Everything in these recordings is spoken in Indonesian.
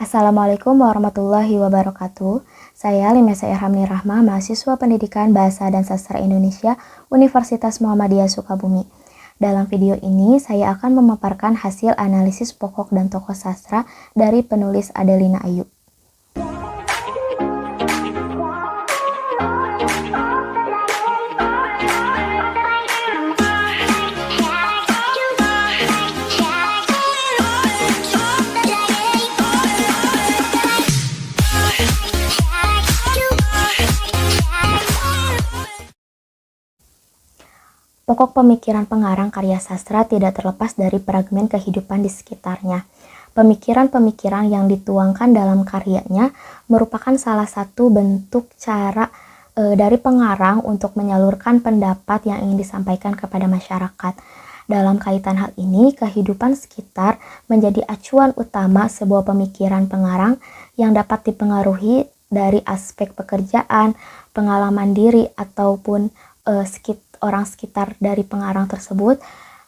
Assalamualaikum warahmatullahi wabarakatuh. Saya Limesa Irhamni Rahma, mahasiswa Pendidikan Bahasa dan Sastra Indonesia, Universitas Muhammadiyah Sukabumi. Dalam video ini, saya akan memaparkan hasil analisis pokok dan tokoh sastra dari penulis Adelina Ayu. Pokok pemikiran pengarang karya sastra tidak terlepas dari fragmen kehidupan di sekitarnya. Pemikiran-pemikiran yang dituangkan dalam karyanya merupakan salah satu bentuk cara dari pengarang untuk menyalurkan pendapat yang ingin disampaikan kepada masyarakat. Dalam kaitan hal ini, kehidupan sekitar menjadi acuan utama sebuah pemikiran pengarang yang dapat dipengaruhi dari aspek pekerjaan, pengalaman diri, ataupun orang sekitar dari pengarang tersebut,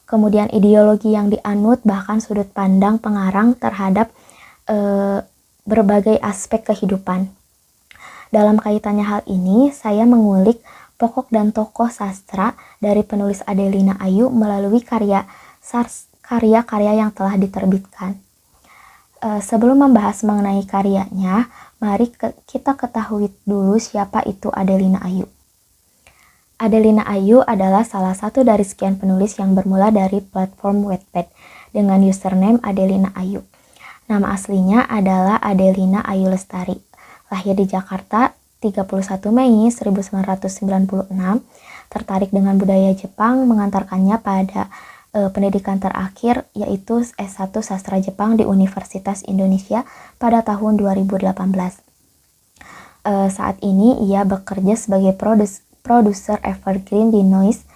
kemudian ideologi yang dianut, bahkan sudut pandang pengarang terhadap berbagai aspek kehidupan. Dalam kaitannya hal ini, saya mengulik pokok dan tokoh sastra dari penulis Adelina Ayu melalui karya-karya yang telah diterbitkan. Sebelum membahas mengenai karyanya, mari kita ketahui dulu siapa itu Adelina Ayu. Adelina Ayu adalah salah satu dari sekian penulis yang bermula dari platform Wattpad dengan username Adelina Ayu. Nama aslinya adalah Adelina Ayu Lestari. Lahir di Jakarta 31 Mei 1996, tertarik dengan budaya Jepang mengantarkannya pada pendidikan terakhir yaitu S1 Sastra Jepang di Universitas Indonesia pada tahun 2018. Saat ini ia bekerja sebagai produser Evergreen di Noise.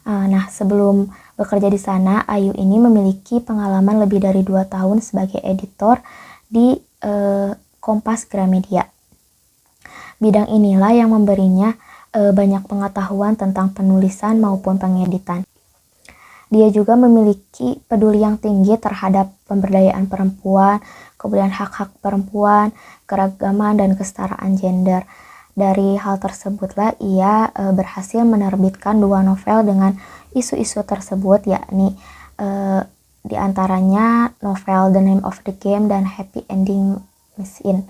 Nah, sebelum bekerja di sana, Ayu ini memiliki pengalaman lebih dari 2 tahun sebagai editor di Kompas Gramedia. Bidang inilah yang memberinya banyak pengetahuan tentang penulisan maupun pengeditan. Dia juga memiliki peduli yang tinggi terhadap pemberdayaan perempuan, kemudian hak-hak perempuan, keragaman, dan kesetaraan gender. Dari hal tersebutlah ia berhasil menerbitkan 2 novel dengan isu-isu tersebut, yakni diantaranya novel The Name of the Game dan Happy Ending Machine,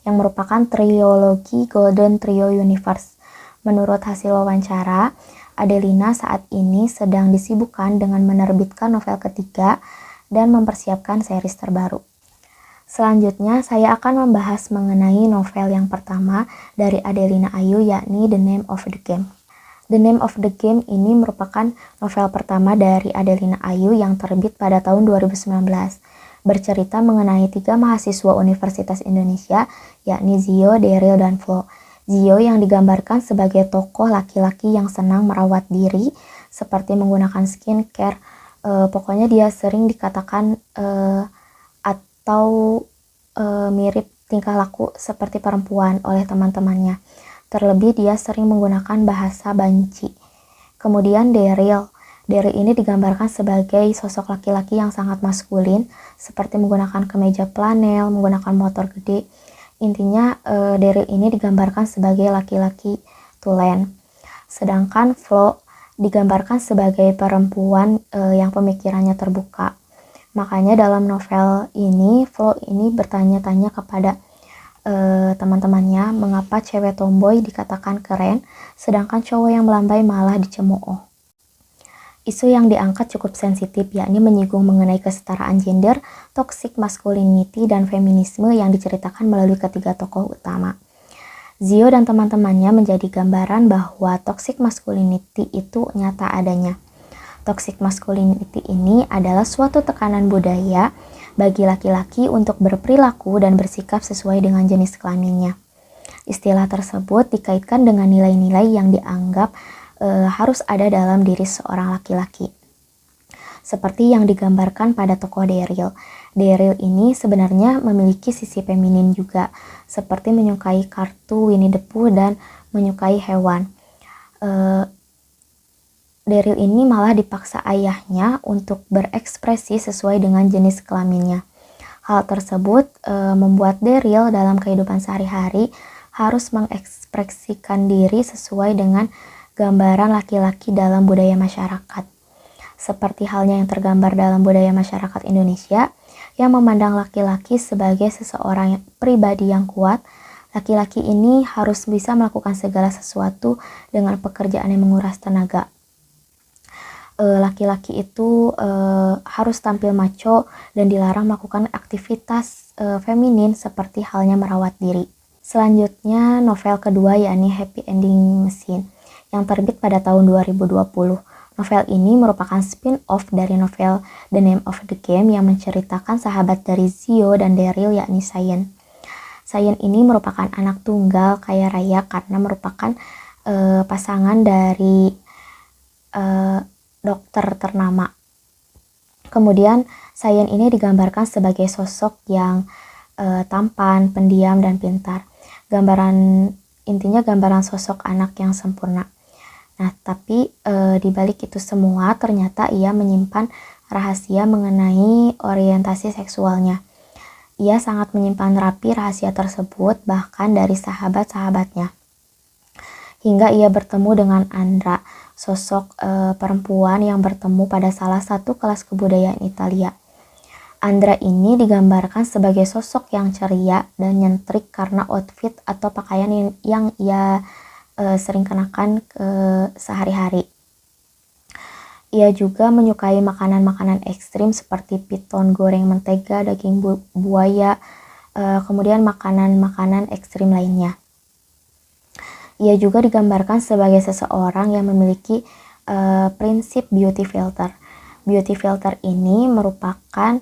yang merupakan trilogi Golden Trio Universe. Menurut hasil wawancara, Adelina saat ini sedang disibukkan dengan menerbitkan novel ketiga dan mempersiapkan series terbaru. Selanjutnya, saya akan membahas mengenai novel yang pertama dari Adelina Ayu, yakni The Name of the Game. The Name of the Game ini merupakan novel pertama dari Adelina Ayu yang terbit pada tahun 2019. Bercerita mengenai 3 mahasiswa Universitas Indonesia, yakni Zio, Daryl, dan Flo. Zio yang digambarkan sebagai tokoh laki-laki yang senang merawat diri, seperti menggunakan skincare. Pokoknya dia sering dikatakan atau mirip tingkah laku seperti perempuan oleh teman-temannya. Terlebih dia sering menggunakan bahasa banci. Kemudian Daryl ini digambarkan sebagai sosok laki-laki yang sangat maskulin, seperti menggunakan kemeja flanel, menggunakan motor gede. Intinya Daryl ini digambarkan sebagai laki-laki tulen. Sedangkan Flo digambarkan sebagai perempuan yang pemikirannya terbuka. Makanya dalam novel ini, Flo ini bertanya-tanya kepada teman-temannya mengapa cewek tomboy dikatakan keren, sedangkan cowok yang melambai malah dicemooh. Isu yang diangkat cukup sensitif, yakni menyinggung mengenai kesetaraan gender, toxic masculinity, dan feminisme yang diceritakan melalui ketiga tokoh utama. Zio dan teman-temannya menjadi gambaran bahwa toxic masculinity itu nyata adanya. Toxic masculinity ini adalah suatu tekanan budaya bagi laki-laki untuk berperilaku dan bersikap sesuai dengan jenis kelaminnya. Istilah tersebut dikaitkan dengan nilai-nilai yang dianggap harus ada dalam diri seorang laki-laki. Seperti yang digambarkan pada tokoh Daryl. Daryl ini sebenarnya memiliki sisi feminin juga, seperti menyukai kartu Winnie the Pooh dan menyukai hewan. Daryl ini malah dipaksa ayahnya untuk berekspresi sesuai dengan jenis kelaminnya. Hal tersebut membuat Daryl dalam kehidupan sehari-hari harus mengekspresikan diri sesuai dengan gambaran laki-laki dalam budaya masyarakat. Seperti halnya yang tergambar dalam budaya masyarakat Indonesia yang memandang laki-laki sebagai seseorang pribadi yang kuat. Laki-laki ini harus bisa melakukan segala sesuatu dengan pekerjaan yang menguras tenaga. Laki-laki itu harus tampil macho dan dilarang melakukan aktivitas feminin seperti halnya merawat diri. Selanjutnya novel kedua yakni Happy Ending Machine yang terbit pada tahun 2020. Novel ini merupakan spin-off dari novel The Name of the Game yang menceritakan sahabat dari Zio dan Daryl yakni Cyan. Cyan ini merupakan anak tunggal kaya raya karena merupakan pasangan dari dokter ternama. Kemudian Cyan ini digambarkan sebagai sosok yang tampan, pendiam, dan pintar. Intinya gambaran sosok anak yang sempurna. Nah, tapi di balik itu semua ternyata ia menyimpan rahasia mengenai orientasi seksualnya. Ia sangat menyimpan rapi rahasia tersebut bahkan dari sahabat-sahabatnya. Hingga ia bertemu dengan Andra, sosok perempuan yang bertemu pada salah satu kelas kebudayaan Italia. Andra ini digambarkan sebagai sosok yang ceria dan nyentrik karena outfit atau pakaian yang ia sering kenakan sehari-hari. Ia juga menyukai makanan-makanan ekstrim seperti piton goreng mentega, daging buaya, kemudian makanan-makanan ekstrim lainnya. Ia juga digambarkan sebagai seseorang yang memiliki prinsip beauty filter. Beauty filter ini merupakan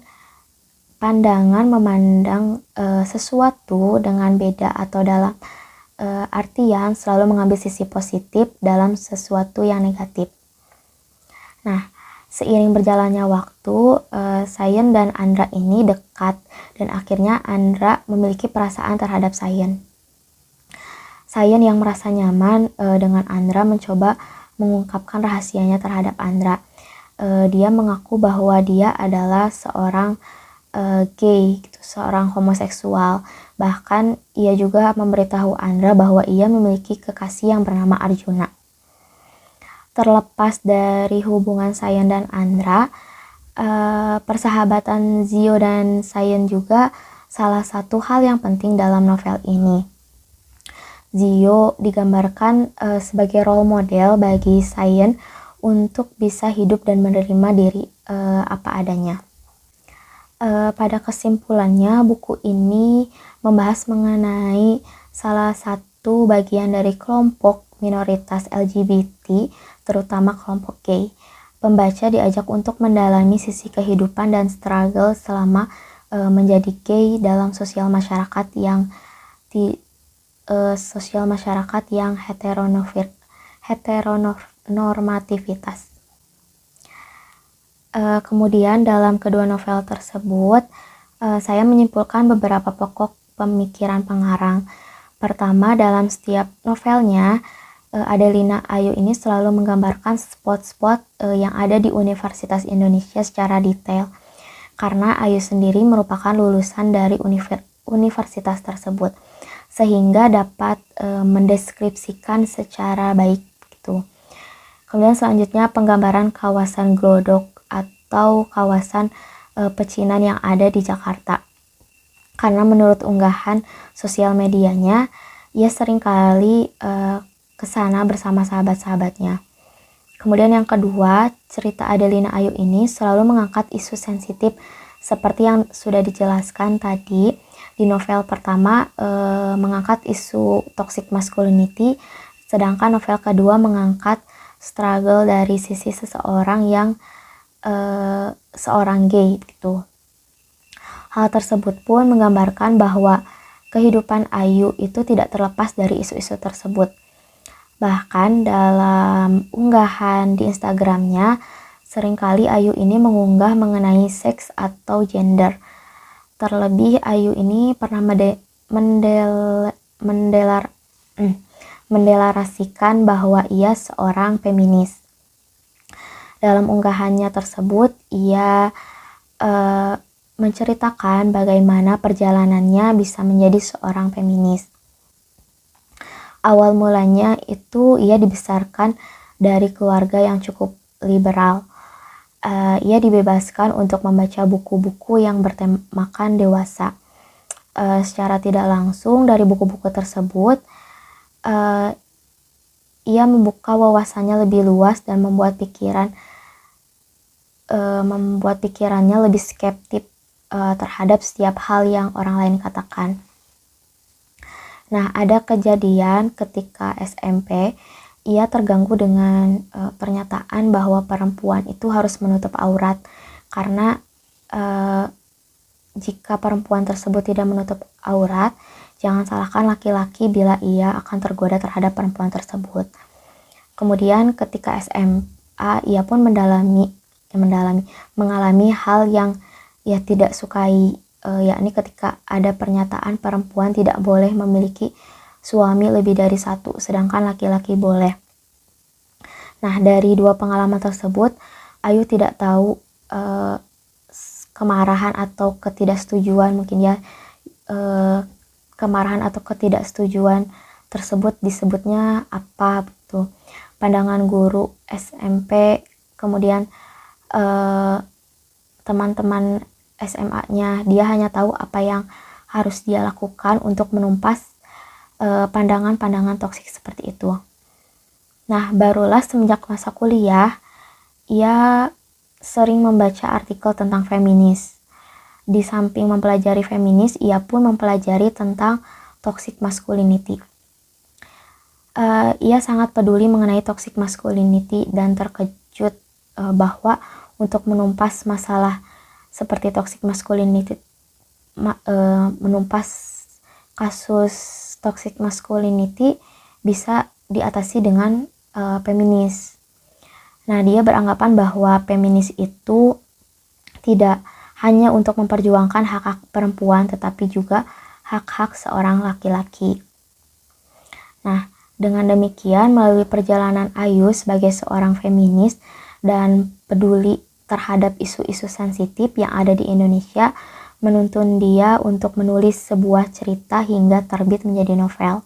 pandangan memandang sesuatu dengan beda atau dalam artian selalu mengambil sisi positif dalam sesuatu yang negatif. Nah, seiring berjalannya waktu, Cyan dan Andra ini dekat dan akhirnya Andra memiliki perasaan terhadap Cyan. Cyan yang merasa nyaman dengan Andra mencoba mengungkapkan rahasianya terhadap Andra. Dia mengaku bahwa dia adalah seorang gay, gitu, seorang homoseksual. Bahkan ia juga memberitahu Andra bahwa ia memiliki kekasih yang bernama Arjuna. Terlepas dari hubungan Cyan dan Andra, persahabatan Zio dan Cyan juga salah satu hal yang penting dalam novel ini. Zio digambarkan sebagai role model bagi Cyan untuk bisa hidup dan menerima diri apa adanya. Pada kesimpulannya, buku ini membahas mengenai salah satu bagian dari kelompok minoritas LGBT, terutama kelompok gay. Pembaca diajak untuk mendalami sisi kehidupan dan struggle selama menjadi gay dalam sosial masyarakat yang heteronormativitas. Kemudian dalam kedua novel tersebut, saya menyimpulkan beberapa pokok pemikiran pengarang. Pertama, dalam setiap novelnya, Adelina Ayu ini selalu menggambarkan spot-spot yang ada di Universitas Indonesia secara detail. Karena Ayu sendiri merupakan lulusan dari universitas tersebut, sehingga dapat mendeskripsikan secara baik gitu. Kemudian selanjutnya penggambaran kawasan Glodok atau kawasan pecinan yang ada di Jakarta. Karena menurut unggahan sosial medianya, ia seringkali ke sana bersama sahabat-sahabatnya. Kemudian yang kedua, cerita Adelina Ayu ini selalu mengangkat isu sensitif seperti yang sudah dijelaskan tadi. Di novel pertama mengangkat isu toxic masculinity, sedangkan novel kedua mengangkat struggle dari sisi seseorang yang seorang gay gitu. Hal tersebut pun menggambarkan bahwa kehidupan Ayu itu tidak terlepas dari isu-isu tersebut. Bahkan dalam unggahan di Instagramnya, seringkali Ayu ini mengunggah mengenai seks atau gender. Terlebih Ayu ini pernah mendeklarasikan bahwa ia seorang feminis. Dalam unggahannya tersebut, ia menceritakan bagaimana perjalanannya bisa menjadi seorang feminis. Awal mulanya itu ia dibesarkan dari keluarga yang cukup liberal. Ia dibebaskan untuk membaca buku-buku yang bertemakan dewasa. Secara tidak langsung dari buku-buku tersebut, ia membuka wawasannya lebih luas dan membuat pikirannya lebih skeptis terhadap setiap hal yang orang lain katakan. Nah, ada kejadian ketika SMP, ia terganggu dengan pernyataan bahwa perempuan itu harus menutup aurat karena jika perempuan tersebut tidak menutup aurat, jangan salahkan laki-laki bila ia akan tergoda terhadap perempuan tersebut. Kemudian ketika SMA, ia pun mengalami hal yang ia tidak sukai, yakni ketika ada pernyataan perempuan tidak boleh memiliki suami lebih dari satu, sedangkan laki-laki boleh. Nah, dari dua pengalaman tersebut, Ayu tidak tahu kemarahan atau ketidaksetujuan, mungkin ya, kemarahan atau ketidaksetujuan tersebut disebutnya apa gitu. Pandangan guru SMP, kemudian teman-teman SMA-nya, dia hanya tahu apa yang harus dia lakukan untuk menumpas pandangan-pandangan toksik seperti itu. Nah, barulah semenjak masa kuliah, ia sering membaca artikel tentang feminis. Di samping mempelajari feminis, ia pun mempelajari tentang toxic masculinity. Ia sangat peduli mengenai toxic masculinity dan terkejut bahwa untuk menumpas masalah seperti toxic masculinity, menumpas kasus toxic masculinity bisa diatasi dengan feminis. Nah, dia beranggapan bahwa feminis itu tidak hanya untuk memperjuangkan hak-hak perempuan, tetapi juga hak-hak seorang laki-laki. Nah, dengan demikian, melalui perjalanan Ayu sebagai seorang feminis dan peduli terhadap isu-isu sensitif yang ada di Indonesia, menuntun dia untuk menulis sebuah cerita hingga terbit menjadi novel.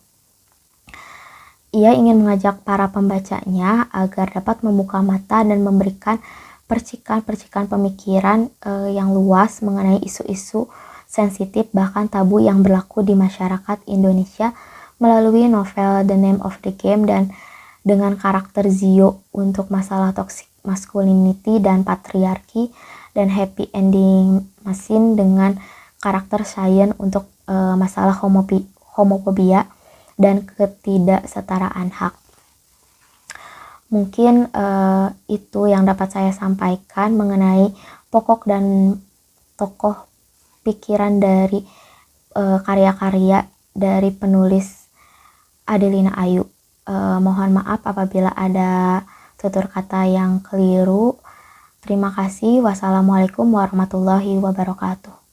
Ia ingin mengajak para pembacanya agar dapat membuka mata dan memberikan percikan-percikan pemikiran yang luas mengenai isu-isu sensitif bahkan tabu yang berlaku di masyarakat Indonesia melalui novel The Name of the Game dan dengan karakter Zio untuk masalah toxic masculinity dan patriarki, dan Happy Ending Machine dengan karakter Cheyenne untuk masalah homofobia dan ketidaksetaraan hak. Mungkin itu yang dapat saya sampaikan mengenai pokok dan tokoh pikiran dari karya-karya dari penulis Adelina Ayu. Mohon maaf apabila ada tutur kata yang keliru. Terima kasih. Wassalamualaikum warahmatullahi wabarakatuh.